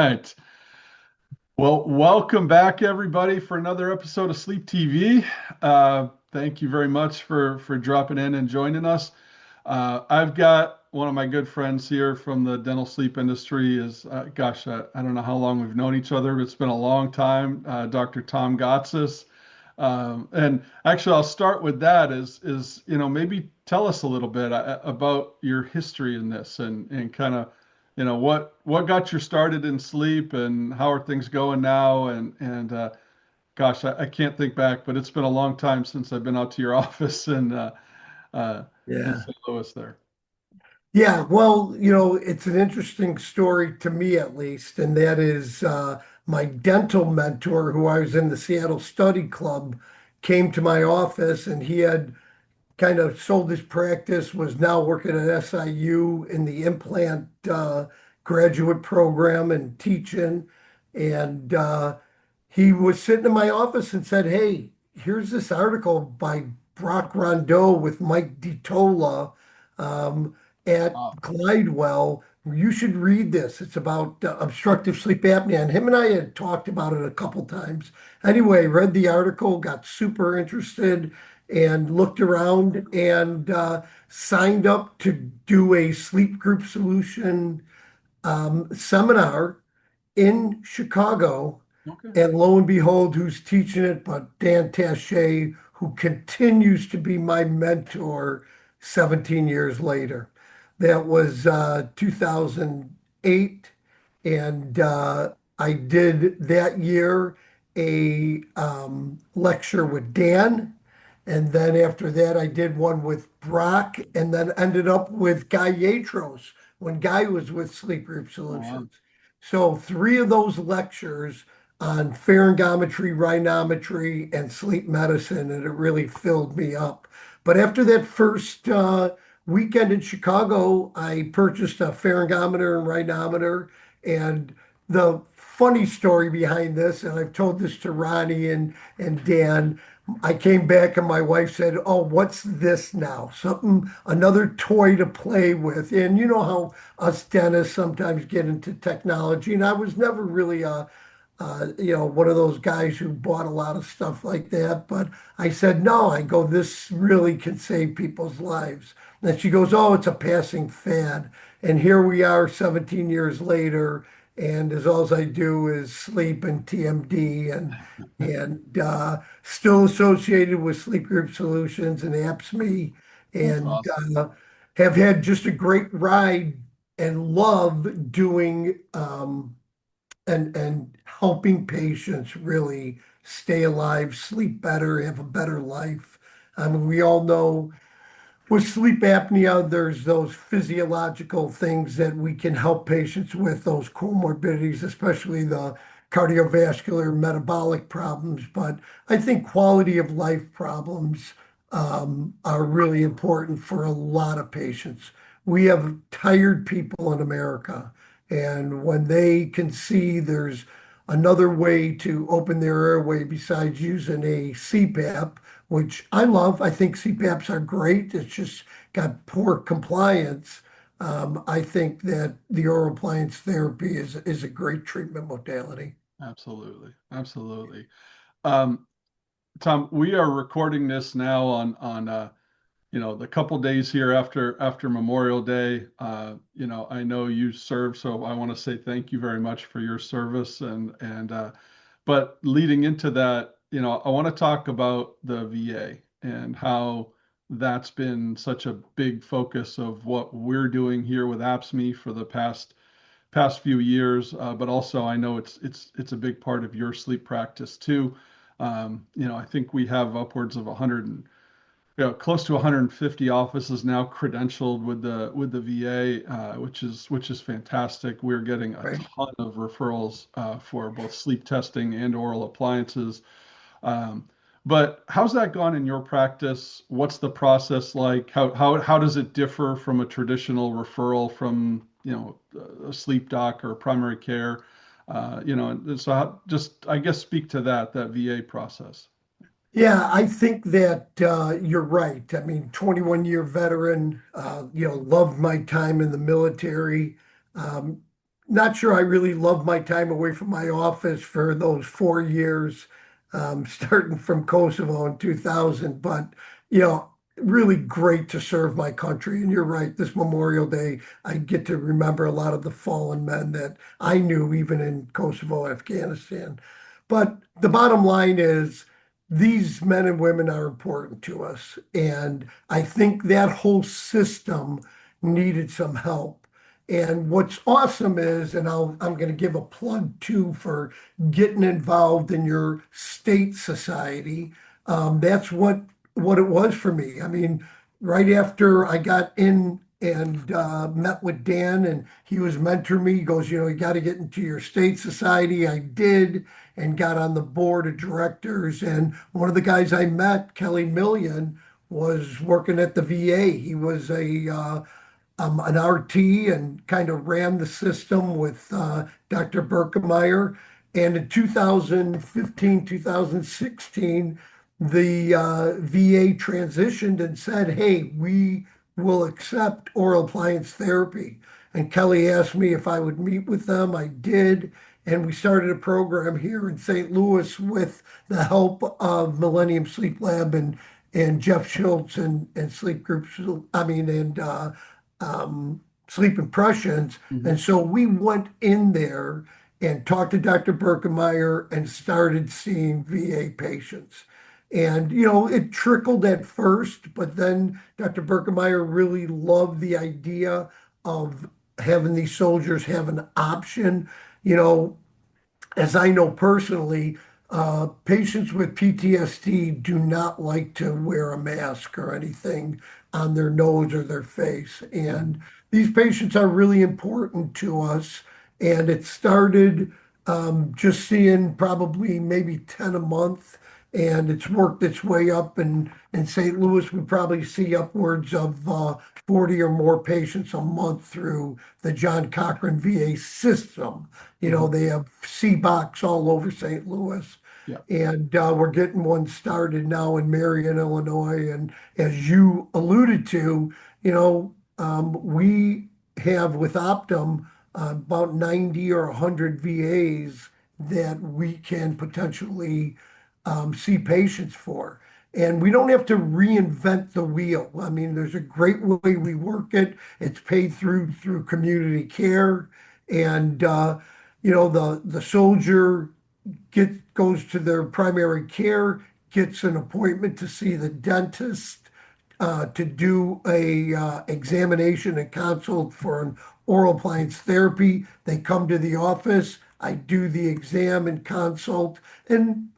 right. Well, welcome back, everybody, for another episode of Sleep TV. Thank you very much for dropping in and joining us. I've got one of my good friends here from the dental sleep industry. I don't know how long we've known each other, but it's been a long time. Dr. Tom Gotsis. And actually, I'll start with that. Maybe tell us a little bit about your history in this and kind of what got you started in sleep and how are things going now and gosh, I can't think back, but it's been a long time since I've been out to your office uh, in Yeah. St. Louis there. Yeah. Well, it's an interesting story to me at least, and that is my dental mentor, who I was in the Seattle Study Club, came to my office and he had kind of sold his practice, was now working at SIU in the implant graduate program and teaching. And he was sitting in my office and said, "Hey, here's this article by Brock Rondeau with Mike DiTola um, at Wow. Glidewell. You should read this. It's about obstructive sleep apnea." And him and I had talked about it a couple times. Anyway, read the article, got super interested, and looked around and signed up to do a sleep group solution seminar in Chicago. Okay. And lo and behold, who's teaching it but Dan Taché, who continues to be my mentor 17 years later. That was 2008. And I did that year a lecture with Dan. And then after that, I did one with Brock and then ended up with Guy Yatros when Guy was with Sleep Group Oh, wow. Solutions. So three of those lectures on pharyngometry, rhinometry, and sleep medicine, and it really filled me up. But after that first weekend in Chicago, I purchased a pharyngometer and rhinometer. And the funny story behind this, and I've told this to Ronnie and Dan, I came back and my wife said, "Oh, what's this now? Something, another toy to play with." And you know how us dentists sometimes get into technology, and I was never really one of those guys who bought a lot of stuff like that. But I said, "No," I go, "this really can save people's lives." And she goes, "Oh, it's a passing fad." And here we are 17 years later, and as all I do is sleep and TMD and still associated with Sleep Group Solutions and AppsMe, That's and awesome. have had just a great ride and love doing and helping patients really stay alive, sleep better, have a better life. I mean, we all know with sleep apnea, there's those physiological things that we can help patients with, those comorbidities, especially the cardiovascular metabolic problems. But I think quality of life problems are really important for a lot of patients. We have tired people in America, and when they can see there's another way to open their airway besides using a CPAP, which I love. I think CPAPs are great. It's just got poor compliance. I think that the oral appliance therapy is a great treatment modality. Absolutely. Absolutely. Um, Tom, we are recording this now on the couple days here after Memorial Day. I know you serve, so I want to say thank you very much for your service and but leading into that, I want to talk about the VA and how that's been such a big focus of what we're doing here with AppsMe for the past few years. But also I know it's a big part of your sleep practice too. I think we have upwards of 100 close to 150 offices now credentialed with the VA, which is fantastic. We're getting a Right. ton of referrals for both sleep testing and oral appliances. Um, but how's that gone in your practice? What's the process like? How does it differ from a traditional referral from a sleep doc or primary care? And so just I guess speak to that VA process. Yeah, I think that you're right. I mean, 21-year veteran, loved my time in the military. Um, not sure I really love my time away from my office for those 4 years, starting from Kosovo in 2000. But, you know, really great to serve my country. And you're right, this Memorial Day, I get to remember a lot of the fallen men that I knew even in Kosovo, Afghanistan. But the bottom line is these men and women are important to us. And I think that whole system needed some help. And what's awesome is, and I'm going to give a plug too for getting involved in your state society. That's what it was for me. I mean, right after I got in and met with Dan, and he was mentoring me. He goes, you got to get into your state society. I did, and got on the board of directors. And one of the guys I met, Kelly Million, was working at the VA. He was an RT and kind of ran the system with Dr. Berkemeyer. And in 2015, 2016, the VA transitioned and said, hey, we will accept oral appliance therapy. And Kelly asked me if I would meet with them. I did. And we started a program here in St. Louis with the help of Millennium Sleep Lab and Jeff Schultz and Sleep Groups, I mean, and Sleep Impressions. Mhm. And so we went in there and talked to Dr. Berkemeyer and started seeing VA patients. And, it trickled at first, but then Dr. Berkemeyer really loved the idea of having these soldiers have an option. You know, as I know personally, patients with PTSD do not like to wear a mask or anything on their nose or their face. And these patients are really important to us. And it started just seeing probably maybe 10 a month. And it's worked its way up. And in St. Louis, we probably see upwards of 40 or more patients a month through the John Cochran VA system. Mhm. They have C-Box all over St. Louis. Yeah. And we're getting one started now in Marion, Illinois. And as you alluded to, we have with Optum about 90 or 100 VAs that we can potentially see patients for. And we don't have to reinvent the wheel. I mean, there's a great way we work it. It's paid through community care, and the soldier goes to their primary care, gets an appointment to see the dentist, to do a examination and consult for an oral appliance therapy. They come to the office. I do the exam and consult. And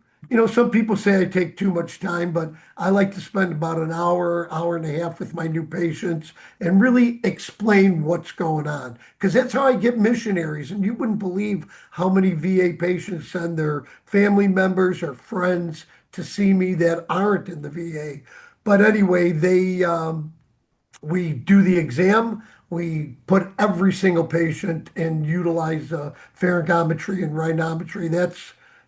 some people say I take too much time, but I like to spend about an hour, hour and a half with my new patients and really explain what's going on. Because that's how I get missionaries. And you wouldn't believe how many VA patients send their family members or friends to see me that aren't in the VA. But anyway, we do the exam. We put every single patient and utilize pharyngometry and rhinometry.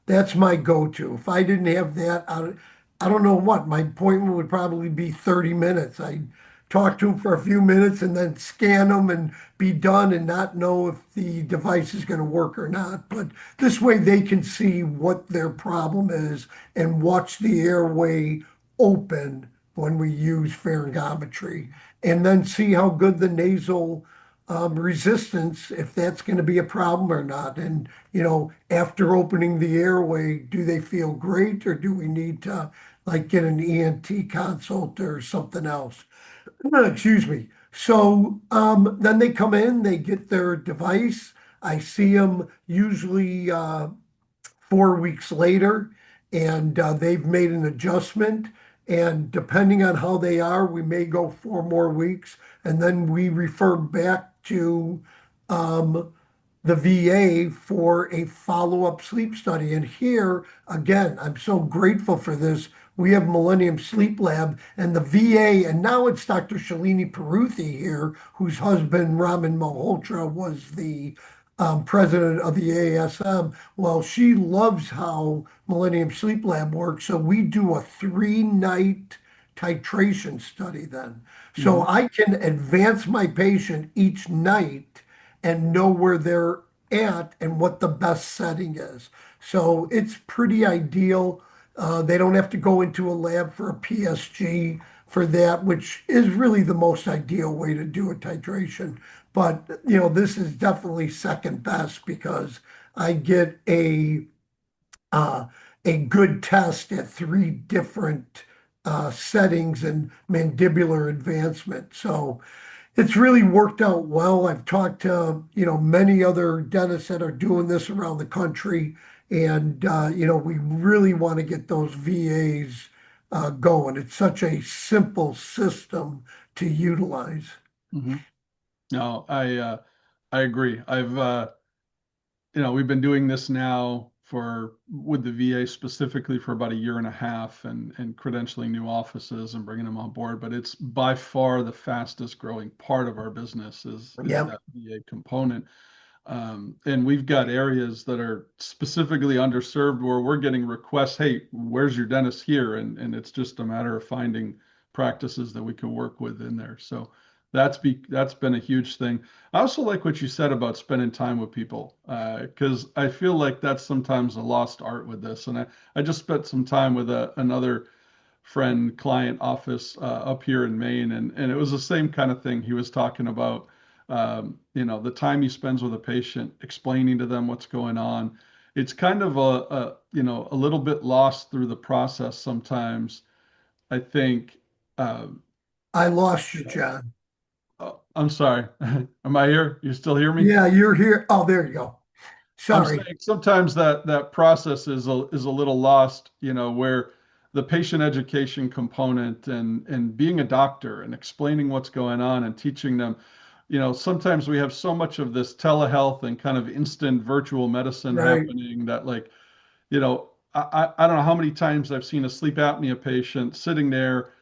That's my go-to. If I didn't have that, I don't know what my appointment would probably be 30 minutes. I'd talk to them for a few minutes and then scan them and be done and not know if the device is going to work or not. But this way they can see what their problem is and watch the airway open when we use pharyngometry, and then see how good the nasal resistance, if that's going to be a problem or not. And, after opening the airway, do they feel great or do we need to like get an ENT consult or something else? Excuse me. So then they come in, they get their device. I see them usually 4 weeks later, and they've made an adjustment. And depending on how they are, we may go 4 more weeks, and then we refer back to um, the VA for a follow-up sleep study. And here, again, I'm so grateful for this. We have Millennium Sleep Lab and the VA, and now it's Dr. Shalini Paruthi here, whose husband, Raman Malhotra, was the president of the ASM. Well, she loves how Millennium Sleep Lab works, so we do a 3-night titration study then. So Mhm. I can advance my patient each night and know where they're at and what the best setting is. So it's pretty ideal. They don't have to go into a lab for a PSG for that, which is really the most ideal way to do a titration. But, this is definitely second best because I get uh, a good test at three different settings and mandibular advancement. So it's really worked out well. I've talked to, many other dentists that are doing this around the country, and we really want to get those VAs going. It's such a simple system to utilize. Hmm. No, I agree. We've been doing this now for with the VA specifically for about a year and a half and credentialing new offices and bringing them on board. But it's by far the fastest growing part of our business is Yep. that VA component. And we've got areas that are specifically underserved where we're getting requests, hey, where's your dentist here? And it's just a matter of finding practices that we can work with in there. So that's been a huge thing. I also like what you said about spending time with people, because I feel like that's sometimes a lost art with this. And I just spent some time with another friend client office up here in Maine, and it was the same kind of thing. He was talking about the time he spends with a patient, explaining to them what's going on. It's kind of a little bit lost through the process sometimes. I think. Uh, I lost you, John. I'm sorry. Am I here? You still hear me? Yeah, you're here. Oh, there you go. I'm Sorry. saying sometimes that process is a little lost, where the patient education component and being a doctor and explaining what's going on and teaching them, sometimes we have so much of this telehealth and kind of instant virtual medicine Right. happening that like, I don't know how many times I've seen a sleep apnea patient sitting there,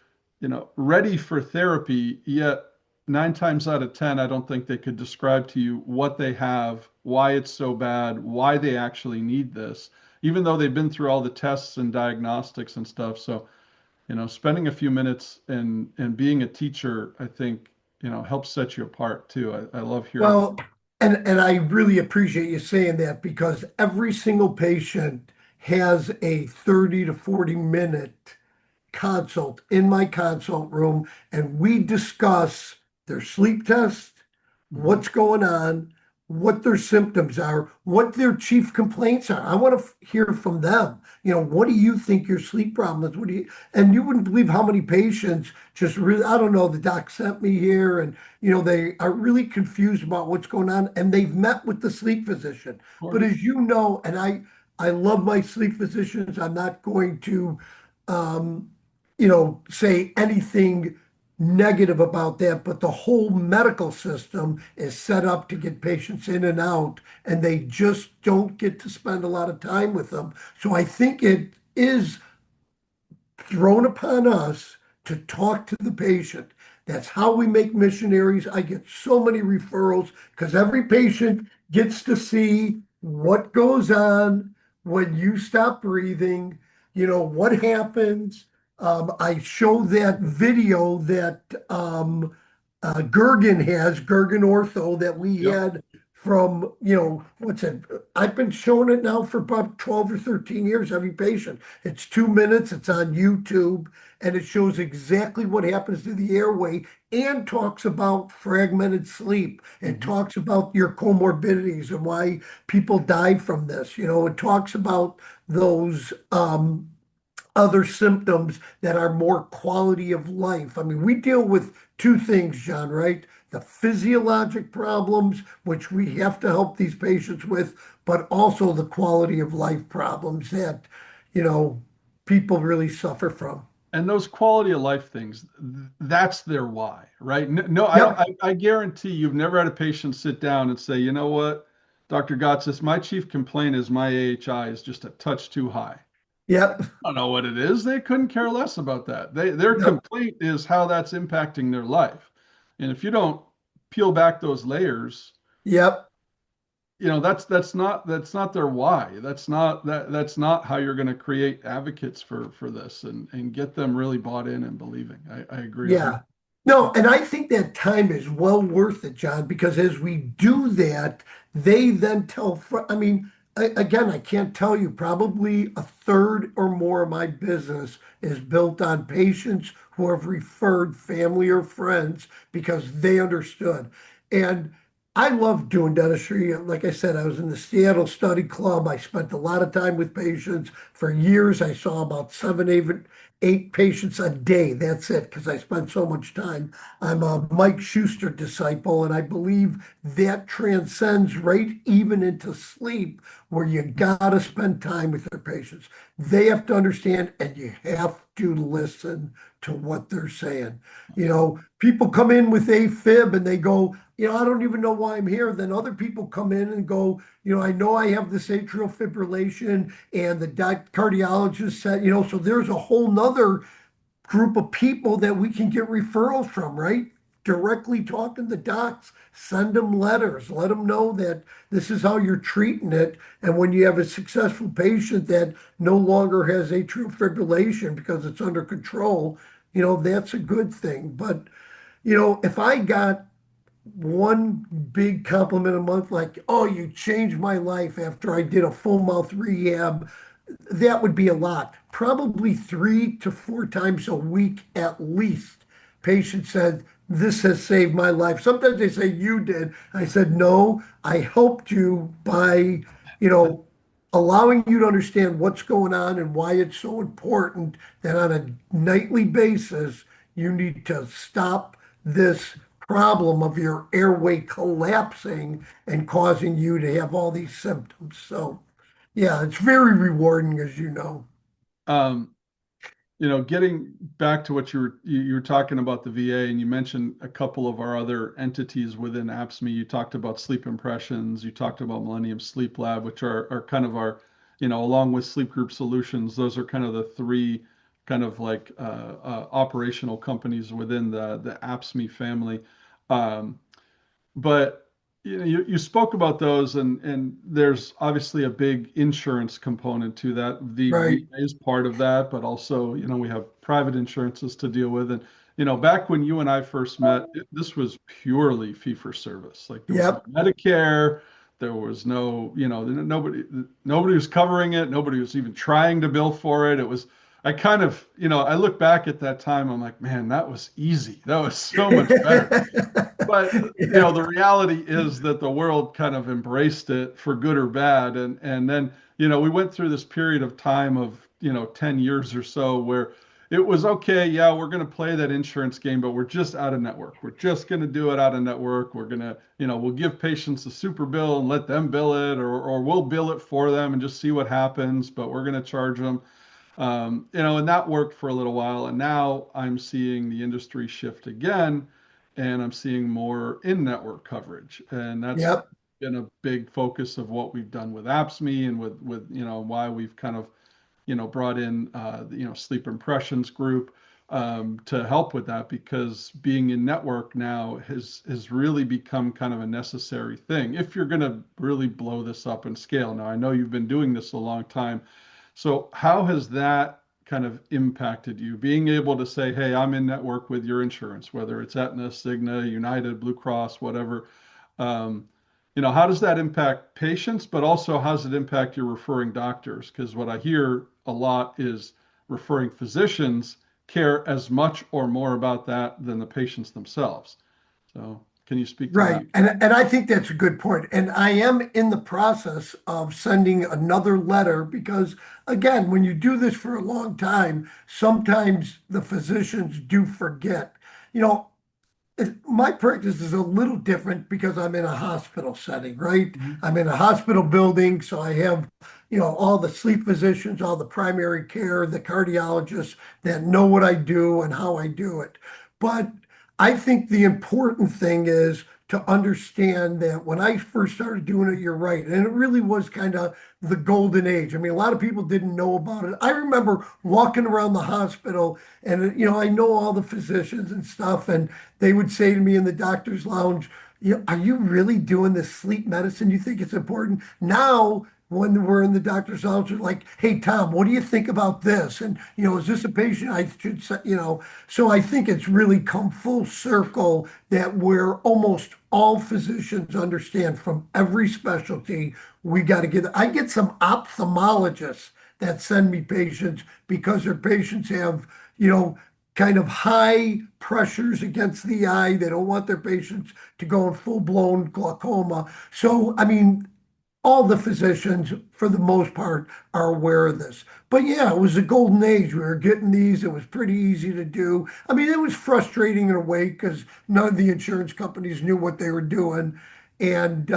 ready for therapy, yet 9 times out of 10, I don't think they could describe to you what they have, why it's so bad, why they actually need this, even though they've been through all the tests and diagnostics and stuff. So, spending a few minutes and being a teacher, I think, helps set you apart too. I love hearing that. Well, and I really appreciate you saying that because every single patient has a 30 to 40-minute consult in my consult room, and we discuss their sleep test, Mhm. what's going on, what their symptoms are, what their chief complaints are. I want to hear from them. What do you think your sleep problem is? And you wouldn't believe how many patients just really, I don't know, the doc sent me here, and, they are really confused about what's going on, and they've met with the sleep physician. Of But course. as you know, and I love my sleep physicians. I'm not going to, um, say anything negative about that, but the whole medical system is set up to get patients in and out, and they just don't get to spend a lot of time with them. So I think it is thrown upon us to talk to the patient. That's how we make missionaries. I get so many referrals because every patient gets to see what goes on when you stop breathing, what happens. I show that video that Gergen Ortho, that we Yep. had from, what's it? I've been showing it now for about 12 or 13 years, every patient. It's 2 minutes, it's on YouTube, and it shows exactly what happens to the airway and talks about fragmented sleep. It Mhm. talks about your comorbidities and why people die from this. It talks about those other symptoms that are more quality of life. I mean, we deal with two things, John, right? The physiologic problems, which we have to help these patients with, but also the quality of life problems that, you know, people really suffer from. And those quality of life things, that's their why, right? No, I don't. Yep, I guarantee you've never had a patient sit down and say, you know what, Dr. Gotsis, my chief complaint is my AHI is just a touch too high. yep, I don't know what it is. They couldn't care less about that. Their yep, complaint is how that's impacting their life. And if you don't peel back those layers, yep. that's not their why. That's not how you're going to create advocates for this and get them really bought in and believing. I agree Yeah. 100. No, and I think that time is well worth it, John, because as we do that, they then tell, I mean, again, I can't tell you, probably a third or more of my business is built on patients who have referred family or friends because they understood. And I love doing dentistry. Like I said, I was in the Seattle Study Club. I spent a lot of time with patients. For years, I saw about seven, eight patients a day. That's it, because I spent so much time. I'm a Mike Schuster disciple, and I believe that transcends right even into sleep, where you gotta spend time with their patients. They have to understand, and you have to listen to what they're saying. People come in with AFib and they go, I don't even know why I'm here. Then other people come in and go, I know I have this atrial fibrillation, and the cardiologist said, so there's a whole nother group of people that we can get referrals from, right? Directly talking to docs, send them letters, let them know that this is how you're treating it. And when you have a successful patient that no longer has atrial fibrillation because it's under control, that's a good thing. But, if I got one big compliment a month, like, oh, you changed my life after I did a full mouth rehab, that would be a lot. Probably 3 to 4 times a week at least. Patient said, this has saved my life. Sometimes they say, you did. I said, no, I helped you by, you know, allowing you to understand what's going on and why it's so important that on a nightly basis, you need to stop this problem of your airway collapsing and causing you to have all these symptoms. So, yeah, it's very rewarding, as you know. Um, getting back to what you were talking about the VA, and you mentioned a couple of our other entities within APSME. You talked about Sleep Impressions, you talked about Millennium Sleep Lab, which are kind of our, along with Sleep Group Solutions, those are kind of the three kind of like operational companies within the APSME family. Um, but you spoke about those, and there's obviously a big insurance component to that. The Right. VA is part of that, but also, we have private insurances to deal with. And, back when you and I first met, this was purely fee for service. Like there was no Yep. Medicare, there was no, nobody was covering it, nobody was even trying to bill for it. It was, I kind of, I look back at that time, I'm like, man, that was easy. That was so much better. But Yeah. the reality is that the world kind of embraced it for good or bad, and then we went through this period of time of 10 years or so where it was okay, yeah, we're going to play that insurance game, but we're just out of network. We're just going to do it out of network. We're going to, we'll give patients a super bill and let them bill it, or we'll bill it for them and just see what happens, but we're going to charge them. And that worked for a little while. And now I'm seeing the industry shift again, and I'm seeing more in-network coverage. And that's Yep. been a big focus of what we've done with AppsMe and with why we've kind of brought in Sleep Impressions Group to help with that, because being in network now has really become kind of a necessary thing if you're going to really blow this up and scale. Now I know you've been doing this a long time, so how has that kind of impacted you? Being able to say, hey, I'm in network with your insurance, whether it's Aetna, Cigna, United, Blue Cross, whatever. Um, how does that impact patients, but also how does it impact your referring doctors? Because what I hear a lot is referring physicians care as much or more about that than the patients themselves. So can you speak to that? Right. And I think that's a good point. And I am in the process of sending another letter because, again, when you do this for a long time, sometimes the physicians do forget. You know, my practice is a little different because I'm in a hospital setting, right? Mhm. I'm in a hospital building, so I have, all the sleep physicians, all the primary care, the cardiologists that know what I do and how I do it. But I think the important thing is to understand that when I first started doing it, you're right. And it really was kind of the golden age. I mean, a lot of people didn't know about it. I remember walking around the hospital and, I know all the physicians and stuff, and they would say to me in the doctor's lounge, are you really doing this sleep medicine? You think it's important? Now when we're in the doctor's office, like, hey, Tom, what do you think about this? And, is this a patient I should say, so I think it's really come full circle that where almost all physicians understand from every specialty, we got to I get some ophthalmologists that send me patients because their patients have, you know, kind of high pressures against the eye. They don't want their patients to go in full-blown glaucoma. So, I mean, all the physicians, for the most part, are aware of this. But yeah, it was a golden age. We were getting these. It was pretty easy to do. I mean, it was frustrating in a way because none of the insurance companies knew what they were doing. And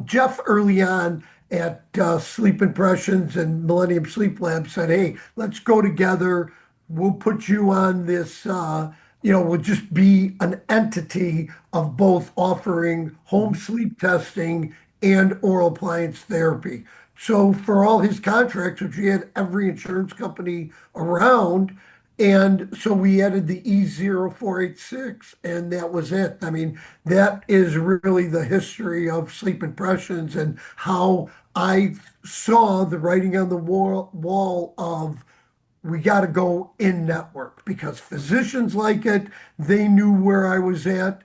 Jeff early on at Sleep Impressions and Millennium Sleep Lab said, hey, let's go together. We'll put you on this, we'll just be an entity of both offering home Mhm. sleep testing and oral appliance therapy. So for all his contracts, which he had every insurance company around, and so we added the E0486, and that was it. I mean, that is really the history of sleep impressions and how I saw the writing on the wall of we got to go in network because physicians like it. They knew where I was at.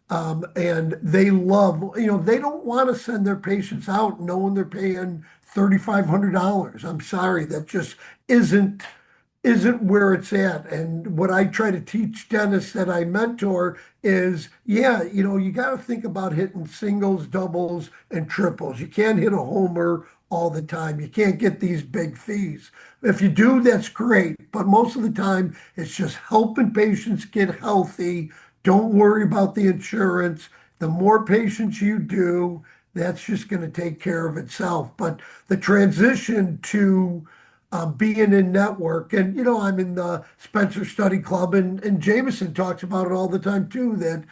And they love, they don't want to send their patients out knowing they're paying $3,500. I'm sorry, that just isn't isn't where it's at. And what I try to teach dentists that I mentor is, yeah, you got to think about hitting singles, doubles, and triples. You can't hit a homer all the time. You can't get these big fees. If you do, that's great. But most of the time, it's just helping patients get healthy. Don't worry about the insurance. The more patients you do, that's just going to take care of itself. But the transition to being in network. And, I'm in the Spencer Study Club, and Jameson talks about it all the time too, that,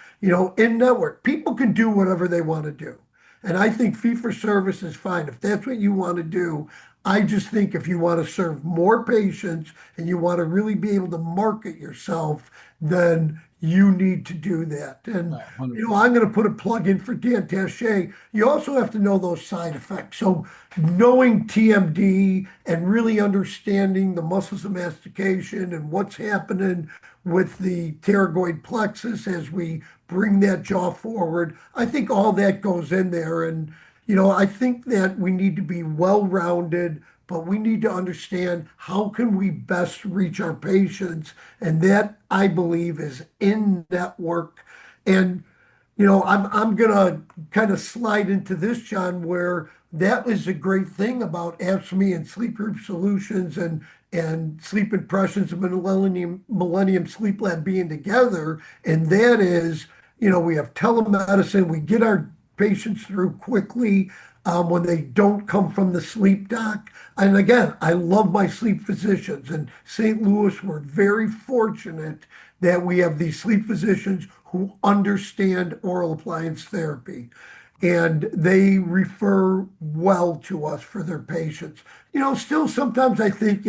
in network, people can do whatever they want to do. And I think fee for service is fine. If that's what you want to do, I just think if you want to serve more patients and you want to really be able to market yourself, then you need to do that. And, Oh, 100%. I'm going to put a plug in for Dan Taché. You also have to know those side effects. So knowing TMD and really understanding the muscles of mastication and what's happening with the pterygoid plexus as we bring that jaw forward, I think all that goes in there. And, I think that we need to be well-rounded, but we need to understand how can we best reach our patients. And that, I believe, is in network. And I'm gonna kind of slide into this, John, where that was a great thing about APSME and Sleep Group Solutions and Sleep Impressions and Millennium Sleep Lab being together. And that is, we have telemedicine, we get our patients through quickly when they don't come from the sleep doc. And again, I love my sleep physicians. In St. Louis, we're very fortunate that we have these sleep physicians who understand oral appliance therapy and they refer well to us for their patients. Still sometimes I think,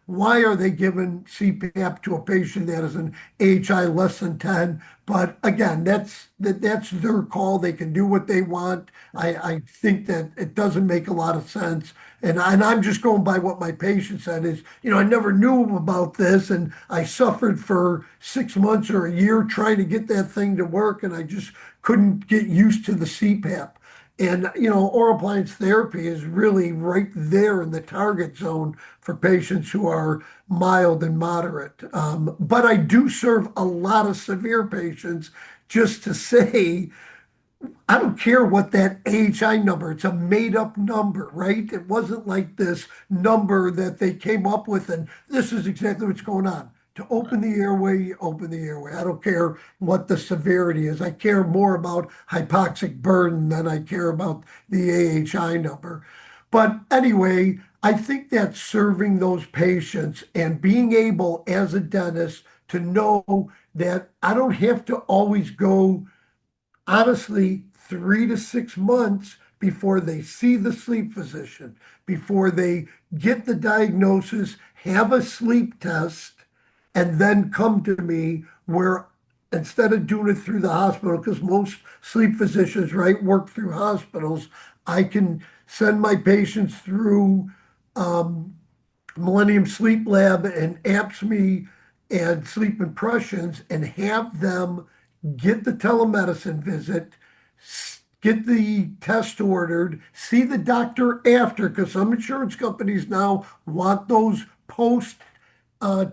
why are they giving CPAP to a patient that is an AHI less than 10? But again, that's their call. They can do what they want. I think that it doesn't make a lot of sense. And I'm just going by what my patient said is, I never knew about this and I suffered for 6 months or a year trying to get that thing to work and I just couldn't get used to the CPAP. And, oral appliance therapy is really right there in the target zone for patients who are mild and moderate. But I do serve a lot of severe patients just to say I don't care what that AHI number, it's a made up number, right? It wasn't like this number that they came up with and this is exactly what's going on. To open the airway, you open the airway. I don't care what the severity is. I care more about hypoxic burden than I care about the AHI number. But anyway, I think that serving those patients and being able as a dentist to know that I don't have to always go honestly 3 to 6 months before they see the sleep physician, before they get the diagnosis, have a sleep test, and then come to me where instead of doing it through the hospital, because most sleep physicians, right, work through hospitals, I can send my patients through um, Millennium Sleep Lab and APSME and sleep impressions and have them get the telemedicine visit, get the test ordered, see the doctor after, because some insurance companies now want those post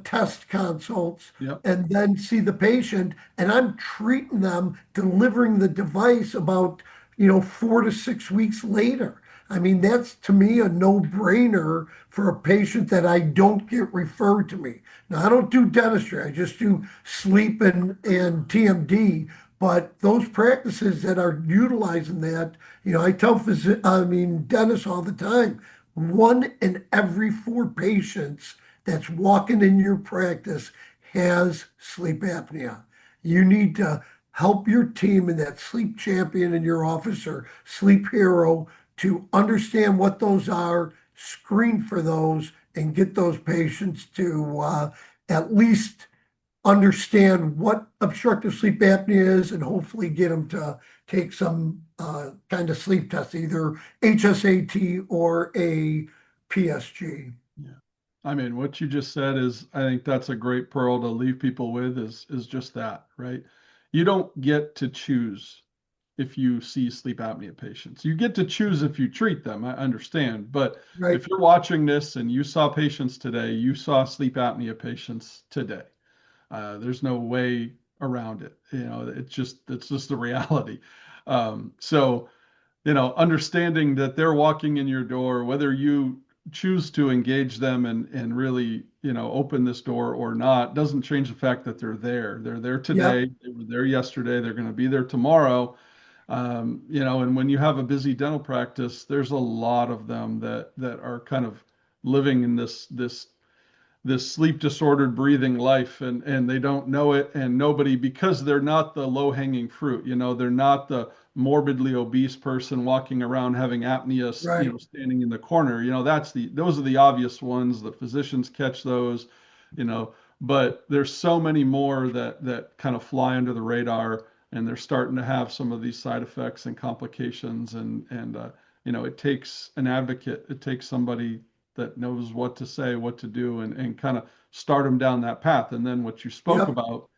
test consults Yep. and then see the patient. And I'm treating them, delivering the device about, 4 to 6 weeks later. I mean, that's to me a no-brainer for a patient that I don't get referred to me. Now, I don't do dentistry, I just do sleep and TMD. But those practices that are utilizing that, I tell dentists all the time, 1 in every 4 patients that's walking in your practice has sleep apnea. You need to help your team and that sleep champion in your office or sleep hero to understand what those are, screen for those, and get those patients to at least understand what obstructive sleep apnea is and hopefully get them to take some kind of sleep test, either HSAT or a PSG. Yeah. I mean, what you just said is, I think that's a great pearl to leave people with is just that, right? You don't get to choose if you see sleep apnea patients. You get to choose if you treat them, I understand. But Right, if you're watching this and you saw patients today, you saw sleep apnea patients today. There's no way around it. It's just the reality. So understanding that they're walking in your door, whether you choose to engage them and really, open this door or not, doesn't change the fact that they're there. They're there yep, today. They were there yesterday. They're going to be there tomorrow. And when you have a busy dental practice, there's a lot of them that are kind of living in this sleep disordered breathing life, and they don't know it, and nobody, because they're not the low hanging fruit, they're not the morbidly obese person walking around having apnea, right, standing in the corner. Those are the obvious ones. The physicians catch those, you know but there's so many more that kind of fly under the radar, and they're starting to have some of these side effects and complications, and it takes an advocate. It takes somebody that knows what to say, what to do, and kind of start them down that path. And then what you spoke yep, about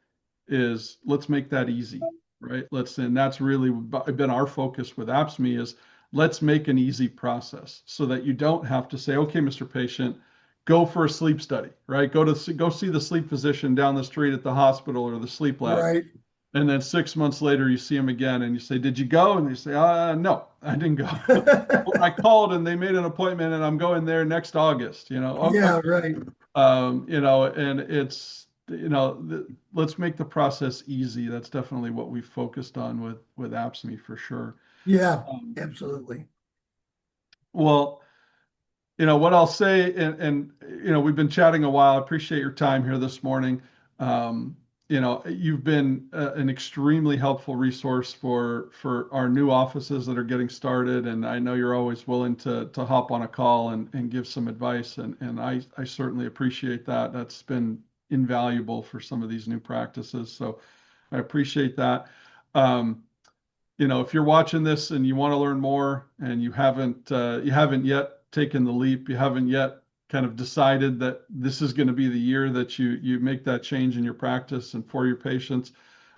is, let's make that easy, right? And that's really been our focus with AppsMe, is let's make an easy process so that you don't have to say, okay, Mr. Patient, go for a sleep study, right? Go see the sleep physician down the street at the hospital or the sleep lab. right. And then 6 months later, you see him again and you say, did you go? And they say, no, I didn't go. I called and they made an appointment and I'm going there next August. Yeah, Okay. right. And let's make the process easy. That's definitely what we focused on with AppsMe for sure. Yeah, Um, absolutely. well, what I'll say, and we've been chatting a while. I appreciate your time here this morning. Um, you've been an extremely helpful resource for our new offices that are getting started, and I know you're always willing to hop on a call and give some advice, and I certainly appreciate that. That's been invaluable for some of these new practices, so I appreciate that. Um, if you're watching this and you want to learn more and you haven't yet taken the leap, you haven't yet kind of decided that this is going to be the year that you make that change in your practice and for your patients,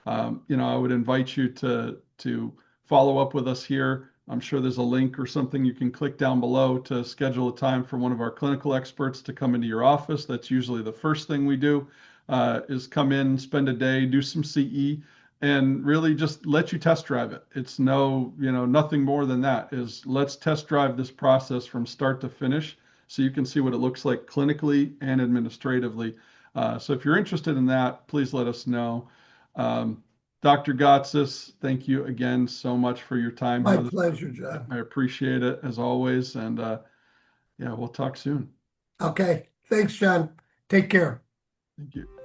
I would invite you to follow up with us here. I'm sure there's a link or something you can click down below to schedule a time for one of our clinical experts to come into your office. That's usually the first thing we do, is come in, spend a day, do some CE, and really just let you test drive it. It's nothing more than that. Is let's test drive this process from start to finish so you can see what it looks like clinically and administratively. So if you're interested in that, please let us know. Um, Dr. Gotsis, thank you again so much for your time My here this pleasure, morning. John. I appreciate it as always. And yeah, we'll talk soon. Okay. Thanks, John. Take care. Thank you.